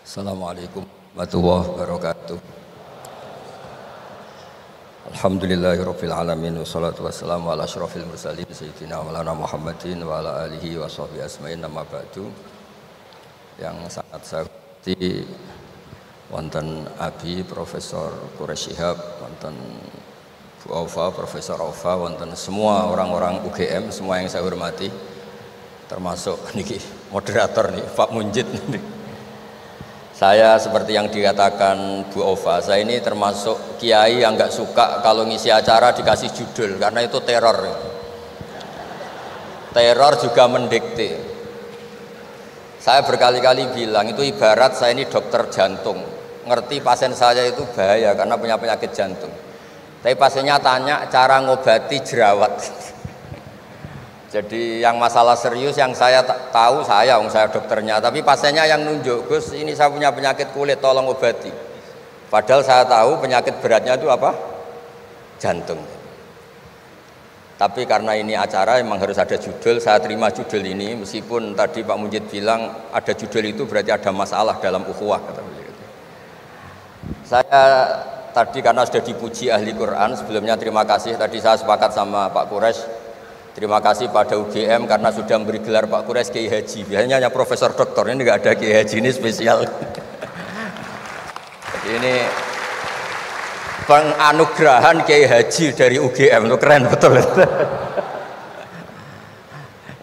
Assalamualaikum warahmatullahi wabarakatuh. Alhamdulillahirabbil alamin wassalatu wassalamu ala asyrofil mursalin sayyidina maulana Muhammadin wa ala alihi wa sahbihi asma'in amma ba'du. Yang sangat saya hormati wonten Abi Profesor Quraish Shihab, wonten Bu Aufa, Profesor Aufa, wonten semua orang-orang UGM, semua yang saya hormati, termasuk niki moderator nih Pak Munjid nih. Saya seperti yang dikatakan Bu Ova, saya ini termasuk kiai yang nggak suka kalau ngisi acara dikasih judul, karena itu teror. Teror juga mendikte. Saya berkali-kali bilang itu ibarat saya ini dokter jantung, ngerti pasien saya itu bahaya karena punya penyakit jantung. Tapi pasiennya tanya cara ngobati jerawat. Jadi yang masalah serius yang saya tahu saya dokternya, tapi pasiennya yang nunjuk, Gus ini saya punya penyakit kulit, tolong obati. Padahal saya tahu penyakit beratnya itu apa? Jantung. Tapi karena ini acara memang harus ada judul, saya terima judul ini meskipun tadi Pak Mujid bilang ada judul itu berarti ada masalah dalam ukhuwah, kata beliau. Saya tadi karena sudah dipuji ahli Quran, sebelumnya terima kasih, tadi saya sepakat sama Pak Quraish. Terima kasih pada UGM karena sudah memberi gelar Pak Quraish Kiai Haji. Biasanya hanya Profesor Doktor, ini nggak ada Kiai Haji, ini spesial. Jadi ini penganugerahan Kiai Haji dari UGM, itu keren betul.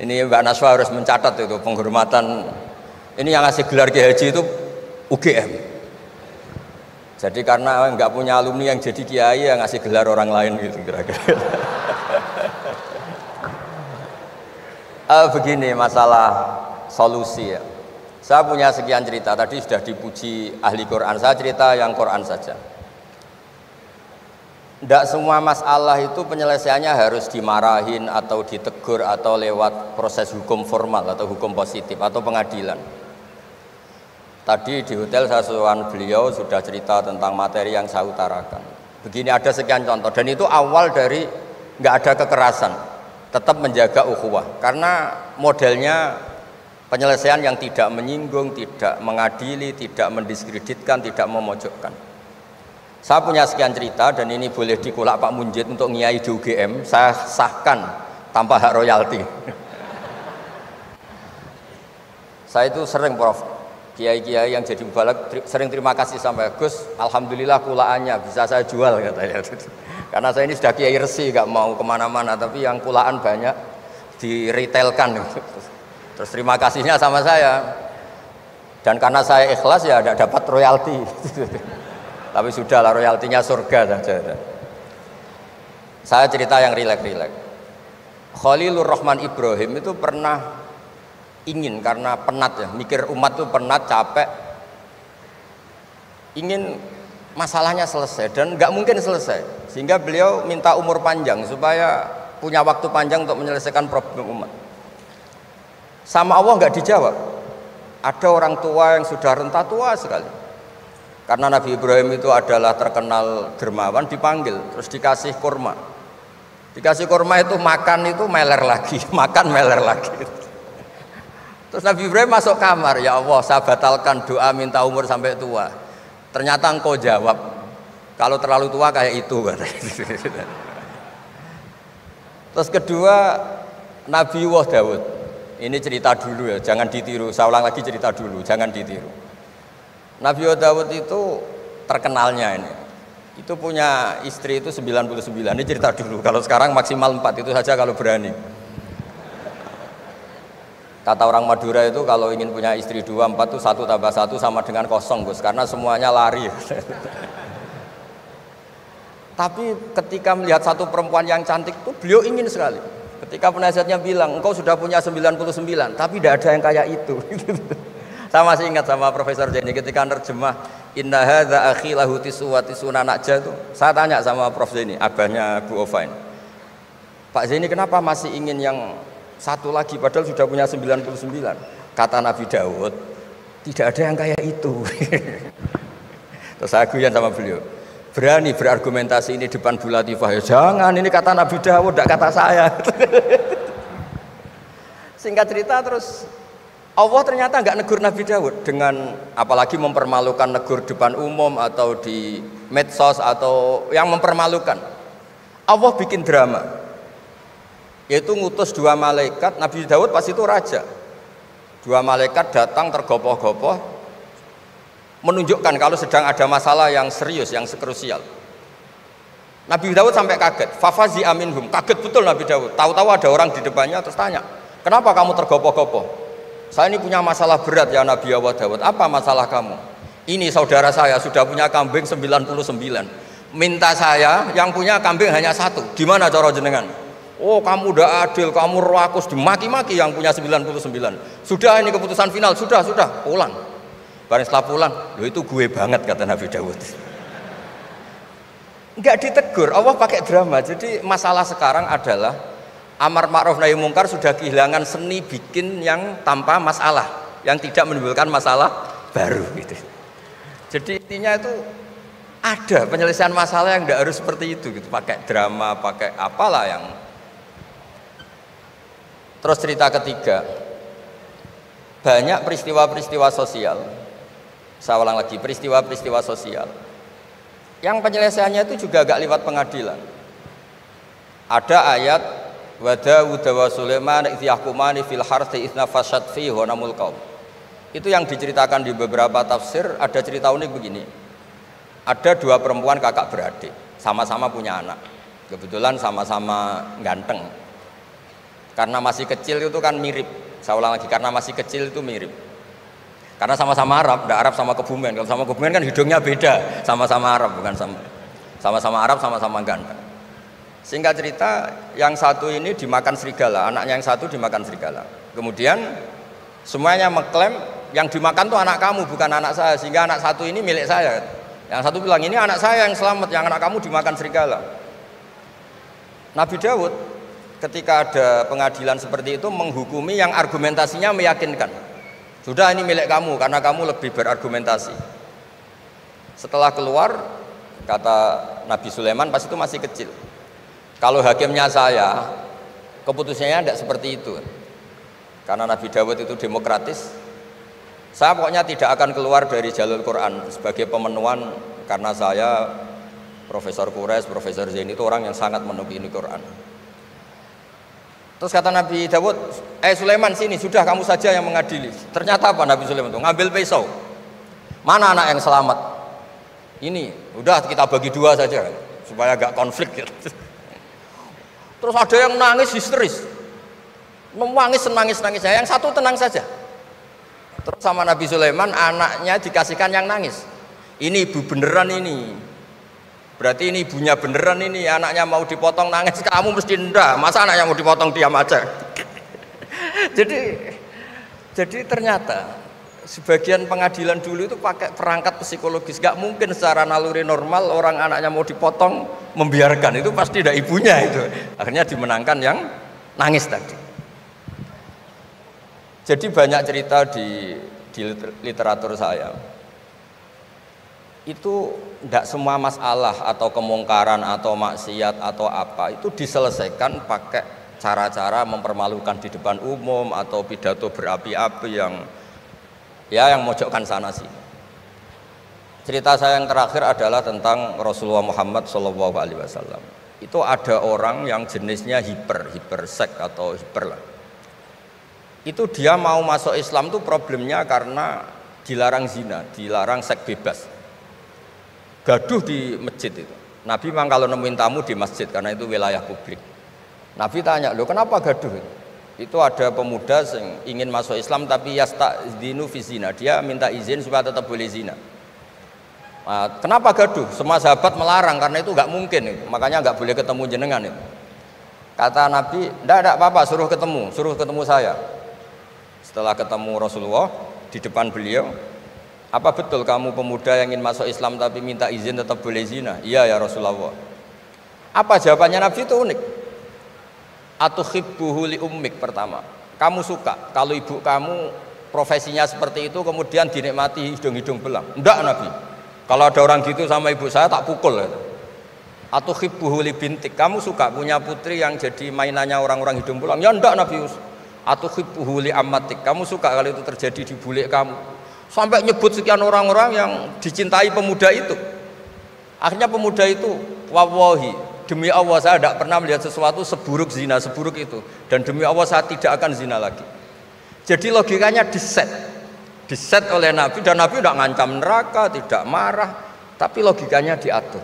Ini Mbak Naswa harus mencatat itu penghormatan. Ini yang ngasih gelar Kiai Haji itu UGM. Jadi karena nggak punya alumni yang jadi kiai, yang ngasih gelar orang lain gitu kira-kira. Begini masalah solusi ya. Saya punya sekian cerita, tadi sudah dipuji ahli Quran, saya cerita yang Quran saja. Tidak semua masalah itu penyelesaiannya harus dimarahin atau ditegur atau lewat proses hukum formal atau hukum positif atau pengadilan. Tadi di hotel saya suruhan beliau sudah cerita tentang materi yang saya utarakan. Begini ada sekian contoh, dan itu awal dari nggak ada kekerasan, tetap menjaga ukhuwah, karena modelnya penyelesaian yang tidak menyinggung, tidak mengadili, tidak mendiskreditkan, tidak memojokkan. Saya punya sekian cerita dan ini boleh dikulak Pak Munjid untuk ngiai di UGM, saya sahkan tanpa hak royalti. Saya itu sering Prof, kiai-kiai yang jadi mubalak sering terima kasih sampai Gus, alhamdulillah kulaannya bisa saya jual katanya. Karena saya ini sudah kiai resi, gak mau kemana-mana, tapi yang kulaan banyak diretailkan. Terus terima kasihnya sama saya. Dan karena saya ikhlas ya tidak dapat royalti. Tapi sudahlah, royaltinya surga saja. Saya cerita yang rileks-rileks. Khalilur Rahman Ibrahim itu pernah ingin, karena penat ya, mikir umat itu penat, capek, ingin masalahnya selesai dan nggak mungkin selesai, sehingga beliau minta umur panjang supaya punya waktu panjang untuk menyelesaikan problem umat. Sama Allah nggak dijawab. Ada orang tua yang sudah renta tua sekali, karena Nabi Ibrahim itu adalah terkenal dermawan, dipanggil terus dikasih kurma. Dikasih kurma itu makan itu meler lagi, makan meler lagi. Terus Nabi Ibrahim masuk kamar, ya Allah saya batalkan doa minta umur sampai tua. Ternyata engkau jawab, kalau terlalu tua kayak itu. Terus kedua, Nabi Dawud. Ini cerita dulu ya, jangan ditiru. Saya ulang lagi cerita dulu, jangan ditiru. Nabi Dawud itu terkenalnya ini. Itu punya istri itu 99. Ini cerita dulu. Kalau sekarang maksimal 4 itu saja kalau berani. Kata orang Madura itu kalau ingin punya istri 2, 4 itu 1 tambah 1 sama dengan 0 Gus, karena semuanya lari. Tapi ketika melihat satu perempuan yang cantik itu beliau ingin sekali. Ketika penasihatnya bilang engkau sudah punya 99, tapi tidak ada yang kayak itu. Saya masih ingat sama Profesor Jenny ketika nerjemah inna hadza akhi lahu tisuna najah itu. Saya tanya sama Prof Jenny, abahnya Bu Ovain, Pak Jenny kenapa masih ingin yang satu lagi padahal sudah punya 99? Kata Nabi Daud, tidak ada yang kayak itu. Terus saya guyon sama beliau, berani berargumentasi ini depan Bu Latifah ya? Jangan, ini kata Nabi Daud, tidak kata saya. Singkat cerita terus Allah ternyata nggak negur Nabi Daud dengan apalagi mempermalukan, negur depan umum atau di medsos atau yang mempermalukan. Allah bikin drama, yaitu ngutus 2 malaikat. Nabi Daud pas itu raja. 2 malaikat datang tergopoh-gopoh menunjukkan kalau sedang ada masalah yang serius, yang krusial. Nabi Daud sampai kaget, fafazi aminhum, kaget betul Nabi Daud. Tahu-tahu ada orang di depannya terus tanya, kenapa kamu tergopoh-gopoh? Saya ini punya masalah berat ya Nabi Allah Daud. Apa masalah kamu? Ini saudara saya sudah punya kambing 99. Minta saya yang punya kambing hanya 1. Gimana cara jenengan? Oh kamu udah adil, kamu rakus, dimaki-maki yang punya 99. Sudah ini keputusan final, sudah, pulang. Bareng setelah pulang, loh itu gue banget kata Nabi Daud. Enggak ditegur, Allah pakai drama. Jadi masalah sekarang adalah amar ma'ruf nahi mungkar sudah kehilangan seni bikin yang tanpa masalah, yang tidak menimbulkan masalah baru gitu. Jadi intinya itu ada penyelesaian masalah yang tidak harus seperti itu gitu, pakai drama, pakai apalah yang. Terus cerita ketiga, banyak peristiwa-peristiwa sosial. Saya ulang lagi, peristiwa-peristiwa sosial yang penyelesaiannya itu juga agak lewat pengadilan. Ada ayat wa Daud wa Sulaiman idh yahkumani fil harthi idh nafashat fihi ghanamul qaum. Itu yang diceritakan di beberapa tafsir. Ada cerita unik begini. Ada 2 perempuan kakak beradik, sama-sama punya anak. Kebetulan sama-sama ganteng. Karena masih kecil itu kan mirip. Saya ulang lagi, karena masih kecil itu mirip. Karena sama-sama Arab, enggak Arab sama Kebumen. Kalau sama Kebumen kan hidungnya beda, sama-sama Arab bukan sama-sama Arab, sama-sama ganteng. Singkat cerita, yang satu ini dimakan serigala, anaknya yang satu dimakan serigala. Kemudian semuanya mengklaim yang dimakan tuh anak kamu, bukan anak saya, sehingga anak satu ini milik saya. Yang satu bilang ini anak saya yang selamat, yang anak kamu dimakan serigala. Nabi Daud ketika ada pengadilan seperti itu menghukumi yang argumentasinya meyakinkan. Sudah ini milik kamu karena kamu lebih berargumentasi. Setelah keluar, kata Nabi Sulaiman pas itu masih kecil, kalau hakimnya saya, keputusannya tidak seperti itu. Karena Nabi Dawud itu demokratis, saya pokoknya tidak akan keluar dari jalur Quran sebagai pemenuhan, karena saya Profesor Quraisy, Profesor Zain itu orang yang sangat menuhi Quran. Terus kata Nabi Dawud, Sulaiman sini, sudah kamu saja yang mengadili. Ternyata apa Nabi Sulaiman itu? Ngambil pisau. Mana anak yang selamat? Ini, udah kita bagi 2 saja, supaya agak konflik gitu. Terus ada yang nangis histeris, menangis nangis, yang satu tenang saja. Terus sama Nabi Sulaiman anaknya dikasihkan yang nangis. Ini ibu beneran ini, berarti ini ibunya beneran ini, anaknya mau dipotong nangis, kamu mesti ndak, masa anaknya mau dipotong diam aja. jadi ternyata sebagian pengadilan dulu itu pakai perangkat psikologis, gak mungkin secara naluri normal orang anaknya mau dipotong membiarkan, itu pasti tidak ibunya itu. Akhirnya dimenangkan yang nangis tadi. Jadi banyak cerita di literatur saya. Itu tidak semua masalah atau kemungkaran atau maksiat atau apa itu diselesaikan pakai cara-cara mempermalukan di depan umum atau pidato berapi-api yang mojokkan sana sini. Cerita saya yang terakhir adalah tentang Rasulullah Muhammad SAW. Itu ada orang yang jenisnya hiper sek atau hiper lah. Itu dia mau masuk Islam tuh problemnya karena dilarang zina, dilarang seks bebas. Gaduh di masjid itu. Nabi memang kalau nemuin tamu di masjid karena itu wilayah publik. Nabi tanya, "Loh, kenapa gaduh?" Itu ada pemuda yang ingin masuk Islam tapi yasta'dzinu fi zina. Dia minta izin supaya tetap boleh zina. Nah, kenapa gaduh? Semua sahabat melarang karena itu enggak mungkin itu. Makanya enggak boleh ketemu jenengan itu. Kata Nabi, "Enggak apa-apa, suruh ketemu saya." Setelah ketemu Rasulullah di depan beliau, "Apa betul kamu pemuda yang ingin masuk Islam tapi minta izin tetap boleh zina?" "Iya ya Rasulullah." Apa jawabannya Nabi itu unik. Atuhibbuhu li ummik, pertama. Kamu suka kalau ibu kamu profesinya seperti itu kemudian dinikmati hidung-hidung belang? Enggak Nabi. Kalau ada orang gitu sama ibu saya tak pukul. Atuhibbuhu li bintik. Kamu suka punya putri yang jadi mainannya orang-orang hidung belang? Ya enggak Nabi. atuhibbuhu li ammatik, kamu suka kalau itu terjadi di bule kamu. Sampai nyebut sekian orang-orang yang dicintai pemuda itu. Akhirnya pemuda itu, wallahi, demi Allah saya tidak pernah melihat sesuatu seburuk zina, seburuk itu. Dan demi Allah saya tidak akan zina lagi. Jadi logikanya diset oleh Nabi, dan Nabi tidak ngancam neraka, tidak marah, tapi logikanya diatur.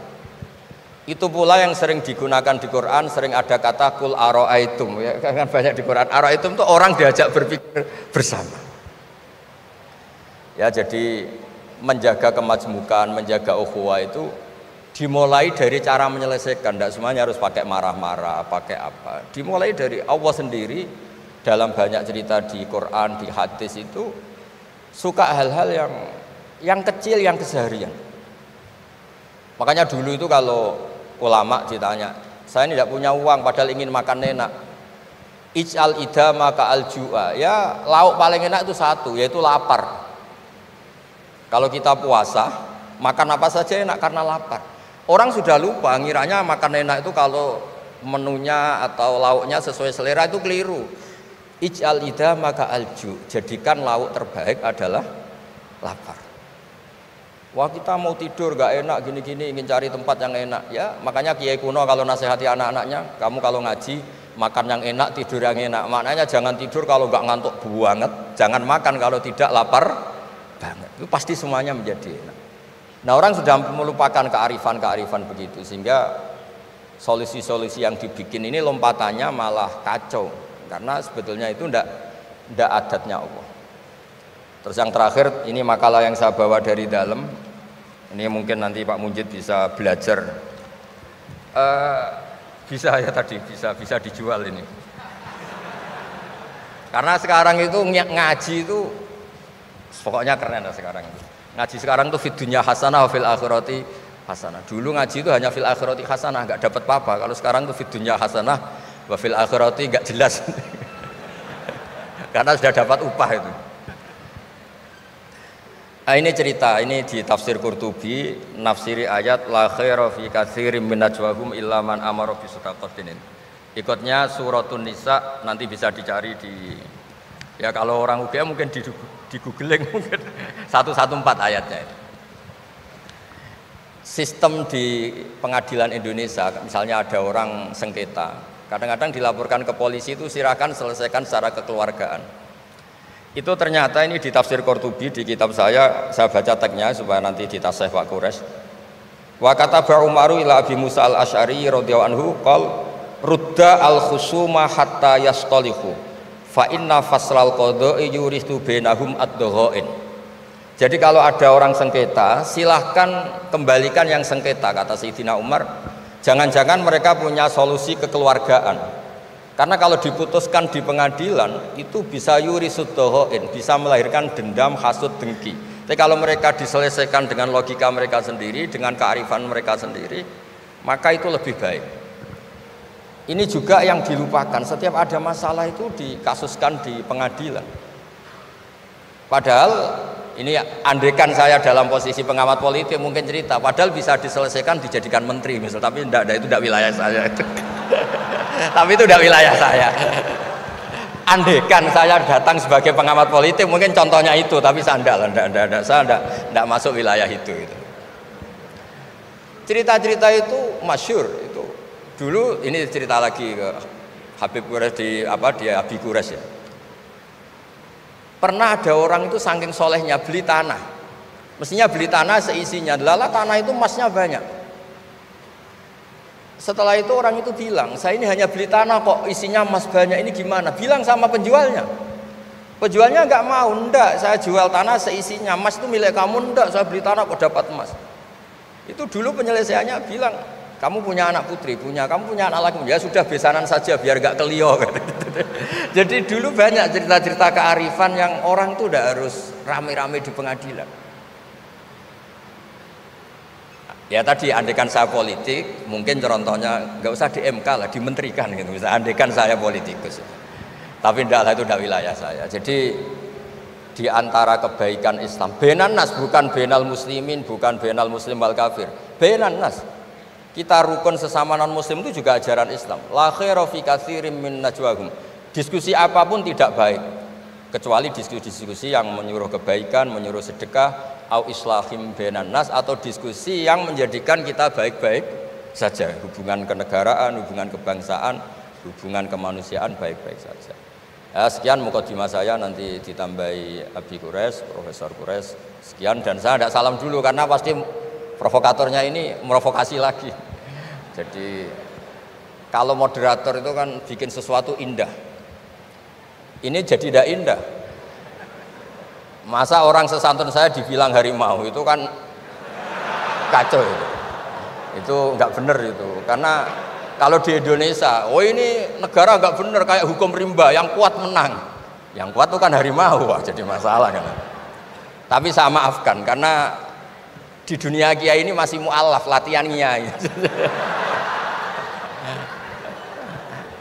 Itu pula yang sering digunakan di Quran, sering ada kata kul aro'aitum, ya kan banyak di Quran. Aro'aitum itu orang diajak berpikir bersama. Ya, jadi menjaga kemajmukan, menjaga ukhuwah itu dimulai dari cara menyelesaikan. Tidak semuanya harus pakai marah-marah, pakai apa. Dimulai dari Allah sendiri dalam banyak cerita di Quran, di hadis itu suka hal-hal yang kecil, yang keseharian. Makanya dulu itu kalau ulama ditanya, saya ini tidak punya uang padahal ingin makan enak. Ij'al idama ka'al ju'a. Ya, lauk paling enak itu satu, yaitu lapar. Kalau kita puasa, makan apa saja enak karena lapar. Orang sudah lupa, ngiranya makan enak itu kalau menunya atau lauknya sesuai selera, itu keliru. Ij'al idama ka'al ju', jadikan lauk terbaik adalah lapar. Wah, kita mau tidur gak enak gini-gini, ingin cari tempat yang enak. Ya, makanya Kiai kuno kalau nasihati anak-anaknya, kamu kalau ngaji makan yang enak, tidur yang enak. Maknanya jangan tidur kalau gak ngantuk banget, jangan makan kalau tidak lapar banget. Itu pasti semuanya menjadi enak. Nah, orang sudah melupakan kearifan-kearifan begitu, sehingga solusi-solusi yang dibikin ini lompatannya malah kacau, karena sebetulnya itu ndak adatnya Allah. Terus yang terakhir, ini makalah yang saya bawa dari dalam. Ini mungkin nanti Pak Munjid bisa belajar. Bisa ya tadi, bisa dijual ini. Karena sekarang itu ngaji itu pokoknya keren lah sekarang itu. Ngaji sekarang tuh fid dunya hasanah wa fil akhirati hasanah. Dulu ngaji itu hanya fil akhirati hasanah, enggak dapat apa-apa. Kalau sekarang tuh fid dunya hasanah wa fil akhirati enggak jelas. Karena sudah dapat upah itu. Nah, ini cerita, ini di tafsir Qurtubi, nafsiri ayat la khaira fi katsirin min najwahum illa man amara bi shadaqatin. Ikutnya suratun Nisa, nanti bisa dicari di, ya kalau orang UGM mungkin di googling mungkin 114 ayatnya itu. Sistem di pengadilan Indonesia, misalnya ada orang sengketa, kadang-kadang dilaporkan ke polisi itu silakan selesaikan secara kekeluargaan. Itu ternyata ini di tafsir Qurtubi di kitab saya baca teksnya supaya nanti ditasih Pak Quraisy. Wa kataba Umaru ila Abi Musa al-Asy'ari radhiyallahu anhu qol rudda al-khusuma hatta yastalihu fa inna faslal qada'i yuristu bainahum ad-dhaghain. Jadi kalau ada orang sengketa, silahkan kembalikan yang sengketa, kata Sayyidina Umar. Jangan-jangan mereka punya solusi kekeluargaan. Karena kalau diputuskan di pengadilan itu bisa yurisud dhaghain, bisa melahirkan dendam, hasud, dengki. Tapi kalau mereka diselesaikan dengan logika mereka sendiri, dengan kearifan mereka sendiri, maka itu lebih baik. Ini juga yang dilupakan, setiap ada masalah itu dikasuskan di pengadilan. Padahal ini andaikan saya dalam posisi pengamat politik mungkin cerita, padahal bisa diselesaikan dijadikan menteri misal, tapi itu tidak wilayah saya itu. Tapi itu tidak wilayah saya. Andaikan saya datang sebagai pengamat politik mungkin contohnya itu, tapi saya tidak masuk wilayah itu. Cerita-cerita itu masyhur itu. Dulu ini cerita lagi ke Habib Quraisy di Abi Quraisy ya. Pernah ada orang itu saking solehnya beli tanah. Mestinya beli tanah seisinya. Lala tanah itu emasnya banyak. Setelah itu orang itu bilang, saya ini hanya beli tanah kok isinya emas banyak, ini gimana? Bilang sama penjualnya. Penjualnya nggak mau, enggak, saya jual tanah seisinya, emas itu milik kamu, enggak, saya beli tanah kok dapat emas. Itu dulu penyelesaiannya bilang, kamu punya anak putri, kamu punya anak laki, ya sudah besanan saja biar nggak kelio. Jadi dulu banyak cerita-cerita kearifan yang orang tuh udah harus rame-rame di pengadilan. Ya tadi andaikan saya politik, mungkin contohnya nggak usah di MK lah, dimenterikan gitu. Bisa andaikan saya politikus. Tapi tidak lah, itu tidak wilayah saya. Jadi di antara kebaikan Islam, benan nas, bukan benal muslimin, bukan benal muslim wal kafir. Benan nas. Kita rukun sesama non muslim itu juga ajaran Islam. La khaira fi katsirin min najwahum Diskusi apapun tidak baik kecuali diskusi-diskusi yang menyuruh kebaikan, menyuruh sedekah, au islahim bainan nas, atau diskusi yang menjadikan kita baik-baik saja, hubungan kenegaraan, hubungan kebangsaan, hubungan kemanusiaan baik-baik saja. Ya, sekian mukadimah saya, nanti ditambahi Abi Quraisy, Profesor Quraisy. Sekian, dan saya tidak salam dulu karena pasti provokatornya ini merovokasi lagi. Jadi kalau moderator itu kan bikin sesuatu indah, ini jadi tidak indah. Masa orang sesantun saya dibilang harimau, itu kan kacau itu nggak bener itu. Karena kalau di Indonesia, oh ini negara nggak bener, kayak hukum rimba, yang kuat menang, yang kuat itu kan harimau, wah, jadi masalah kan. Tapi saya maafkan karena di dunia kiai ini masih mu'alaf latihannya.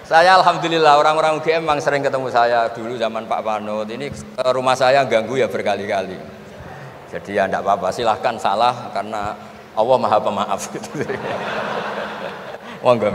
Saya alhamdulillah orang-orang UGM memang sering ketemu saya dulu zaman Pak Panut. Ini ke rumah saya ganggu ya berkali-kali. Jadi ya enggak apa-apa, silahkan salah karena Allah Maha Pemaaf gitu. Monggo.